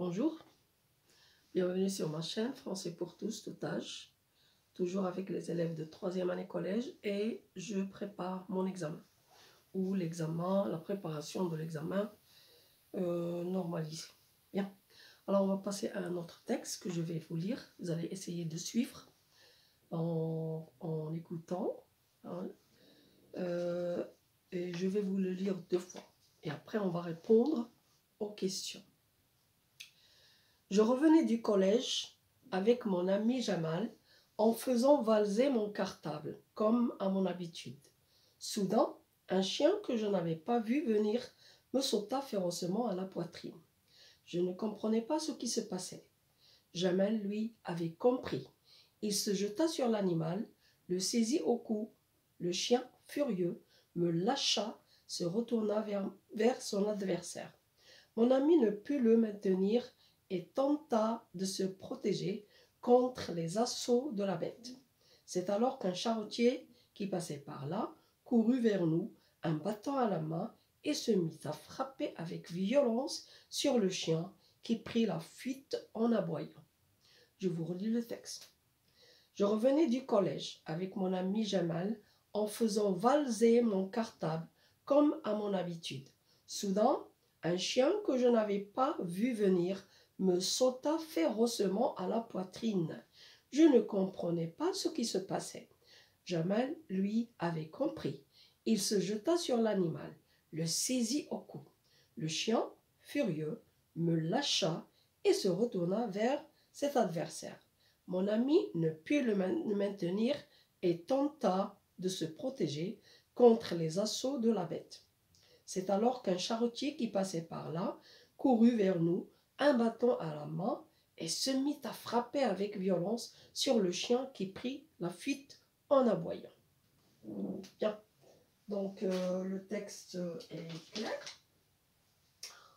Bonjour, bienvenue sur ma chaîne Français pour tous, tout âge, toujours avec les élèves de 3e année collège et je prépare mon examen ou l'examen, la préparation de l'examen normalisé. Bien, alors on va passer à un autre texte que je vais vous lire. Vous allez essayer de suivre en écoutant hein, et je vais vous le lire 2 fois et après on va répondre aux questions. Je revenais du collège avec mon ami Jamal en faisant valser mon cartable, comme à mon habitude. Soudain, un chien que je n'avais pas vu venir me sauta férocement à la poitrine. Je ne comprenais pas ce qui se passait. Jamal, lui, avait compris. Il se jeta sur l'animal, le saisit au cou. Le chien, furieux, me lâcha, se retourna vers son adversaire. Mon ami ne put le maintenir et tenta de se protéger contre les assauts de la bête. C'est alors qu'un charretier qui passait par là courut vers nous, un bâton à la main, et se mit à frapper avec violence sur le chien qui prit la fuite en aboyant. Je vous relis le texte. Je revenais du collège avec mon ami Jamal en faisant valser mon cartable comme à mon habitude. Soudain, un chien que je n'avais pas vu venir me sauta férocement à la poitrine. Je ne comprenais pas ce qui se passait. Jamal, lui, avait compris. Il se jeta sur l'animal, le saisit au cou. Le chien, furieux, me lâcha et se retourna vers cet adversaire. Mon ami ne put le maintenir et tenta de se protéger contre les assauts de la bête. C'est alors qu'un charretier qui passait par là courut vers nous, un bâton à la main, et se mit à frapper avec violence sur le chien qui prit la fuite en aboyant. Bien, donc le texte est clair.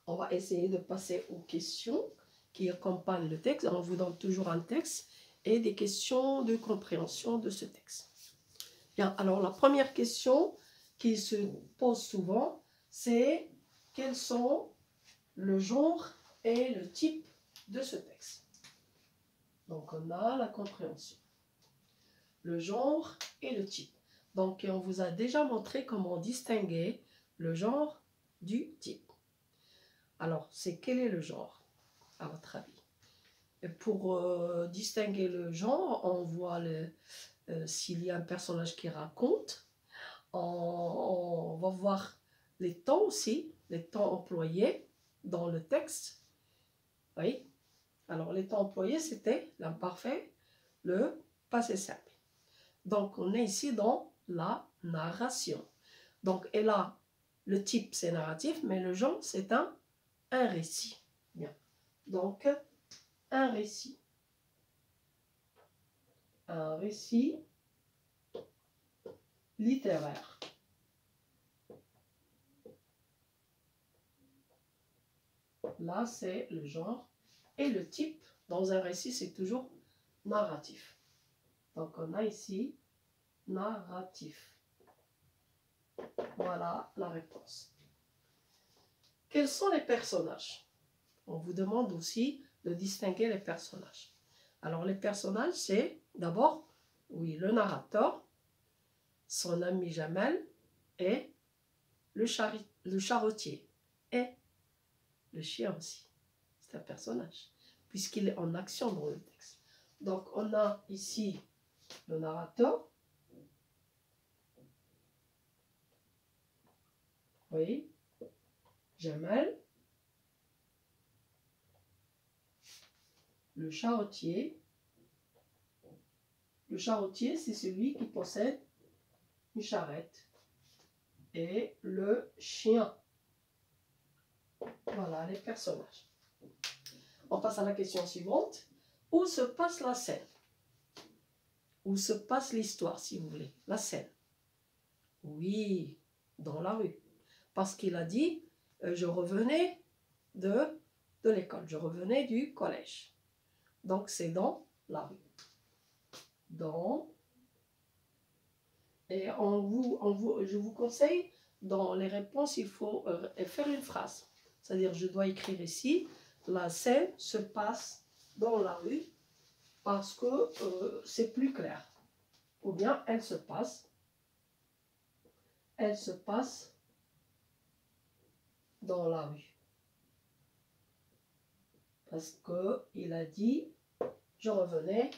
On va essayer de passer aux questions qui accompagnent le texte. On vous donne toujours un texte et des questions de compréhension de ce texte. Bien, alors la première question qui se pose souvent, c'est quels sont le genre et le type de ce texte. Donc on a la compréhension, le genre et le type. Donc on vous a déjà montré comment distinguer le genre du type. Alors, quel est le genre, à votre avis? Et pour distinguer le genre, on voit s'il y a un personnage qui raconte, on va voir les temps aussi, les temps employés dans le texte. Oui. Alors, les temps employés, c'était l'imparfait, le passé simple. Donc, on est ici dans la narration. Donc, et là, le type, c'est narratif, mais le genre, c'est un récit. Bien. Donc, un récit. Un récit littéraire. Là, c'est le genre. Et le type, dans un récit, c'est toujours narratif. Donc, on a ici narratif. Voilà la réponse. Quels sont les personnages? On vous demande aussi de distinguer les personnages. Alors, les personnages, c'est d'abord, oui, le narrateur, son ami Jamal et le charretier et le chien aussi. C'est un personnage, puisqu'il est en action dans le texte. Donc, on a ici le narrateur. Oui, Jamal, le charretier. Le charretier, c'est celui qui possède une charrette. Et le chien. Voilà les personnages. On passe à la question suivante. Où se passe la scène? Où se passe l'histoire, si vous voulez? La scène. Oui, dans la rue. Parce qu'il a dit, je revenais de l'école. Je revenais du collège. Donc, c'est dans la rue. Dans. Et je vous conseille, dans les réponses, il faut faire une phrase. C'est-à-dire, je dois écrire ici, la scène se passe dans la rue parce que c'est plus clair. Ou bien elle se passe dans la rue. Parce qu'il a dit, je revenais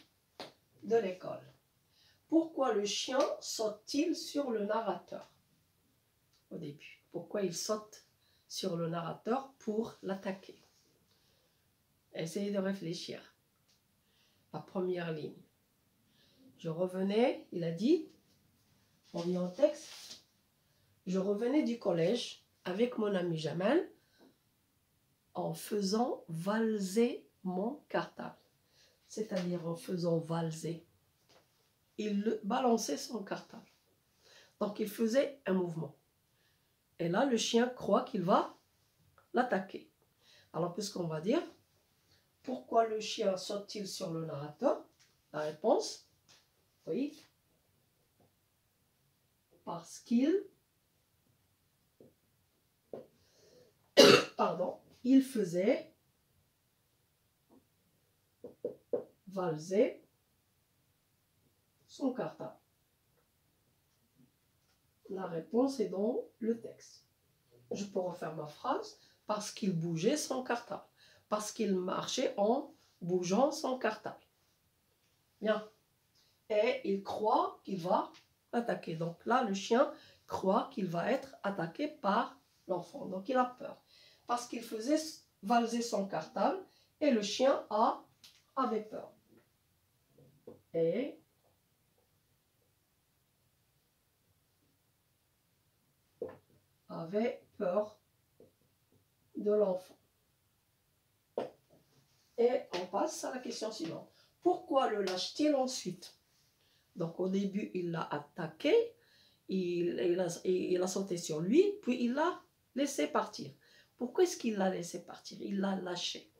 de l'école. Pourquoi le chien saute-t-il sur le narrateur? Au début, pourquoi il saute sur le narrateur pour l'attaquer? Essayez de réfléchir. La première ligne. Je revenais, il a dit, on lit en texte, je revenais du collège avec mon ami Jamal en faisant valser mon cartable. C'est-à-dire en faisant valser. Il balançait son cartable. Donc il faisait un mouvement. Et là, le chien croit qu'il va l'attaquer. Alors, puisqu'on va dire, pourquoi le chien saute-t-il sur le narrateur? La réponse, oui, parce qu'il, il faisait valser son cartable. La réponse est dans le texte. Je peux refaire ma phrase. Parce qu'il bougeait son cartable. Parce qu'il marchait en bougeant son cartable. Bien. Et il croit qu'il va attaquer. Donc là, le chien croit qu'il va être attaqué par l'enfant. Donc il a peur. Parce qu'il faisait valser son cartable et le chien avait peur. Et avait peur de l'enfant. Et on passe à la question suivante. Pourquoi le lâche-t-il ensuite? Donc au début, il l'a attaqué, il a sauté sur lui, puis il l'a laissé partir. Pourquoi est-ce qu'il l'a laissé partir? Il l'a lâché.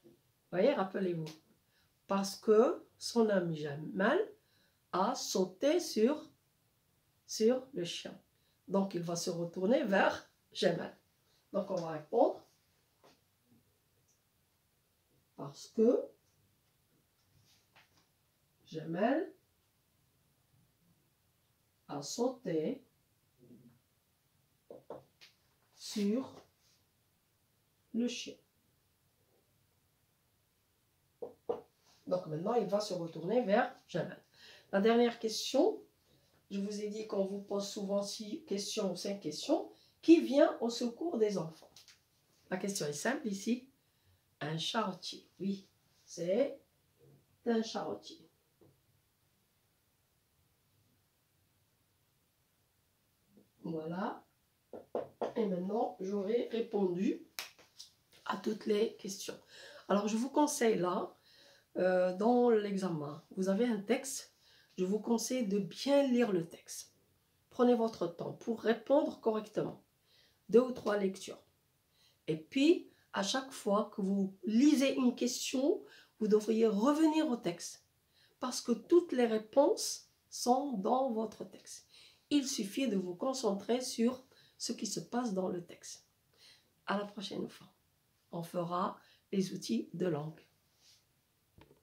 Vous voyez, rappelez-vous. Parce que son ami Jamal a sauté sur le chien. Donc il va se retourner vers Jamal. Donc on va répondre. Parce que Jamal a sauté sur le chien. Donc maintenant, il va se retourner vers Jamal. La dernière question, je vous ai dit qu'on vous pose souvent 6 questions ou 5 questions. Qui vient au secours des enfants? La question est simple ici. Un charretier. Oui, c'est un charretier. Voilà. Et maintenant, j'aurai répondu à toutes les questions. Alors, je vous conseille là, dans l'examen, vous avez un texte. Je vous conseille de bien lire le texte. Prenez votre temps pour répondre correctement. 2 ou 3 lectures. Et puis, à chaque fois que vous lisez une question, vous devriez revenir au texte. Parce que toutes les réponses sont dans votre texte. Il suffit de vous concentrer sur ce qui se passe dans le texte. À la prochaine fois, on fera les outils de langue.